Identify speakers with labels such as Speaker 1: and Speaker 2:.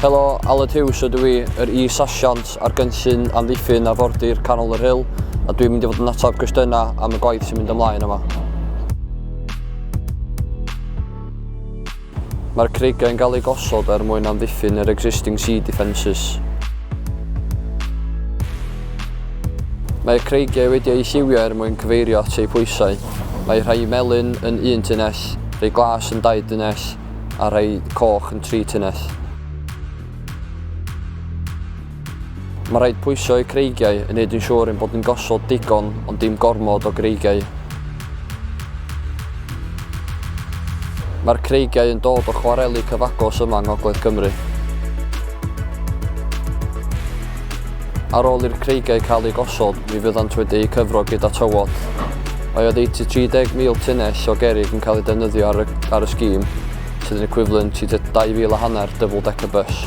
Speaker 1: Helo, Aled Hughes ydw i, yr Is-Asiant ar Gynllun Amddiffyn Arfordir Canol Y Rhyl, a dwi'n mynd i fod yn atab cwestiynau am y gwaith sy'n mynd ymlaen yma. Mae'r Creigiau yn cael ei gosod er mwyn amddiffyn yr existing sea defences. Mae'r Creigiau wedi ei lliwio er mwyn cyfeirio at eu pwysau. Mae rhai melyn yn 1 tunnell, rhai glas yn 2 tunnell, a rhai coch yn 3 tunnell. Mae rhaid pwyso i Creigiau yn neud yn siŵr ein bod yn gosod digon ond dim gormod o Creigiau. Mae'r Creigiau yn dod o chwareli cyfagos yma yng Ngogledd Cymru. Ar ôl i'r Creigiau cael ei gosod, mi fyddant wedi eu cyfro gyda tywod. Mae o 30,000 tunnell o gerrig yn cael ei defnyddio ar y sgîm, sydd yn equivalent i 2,500 double-decker bus.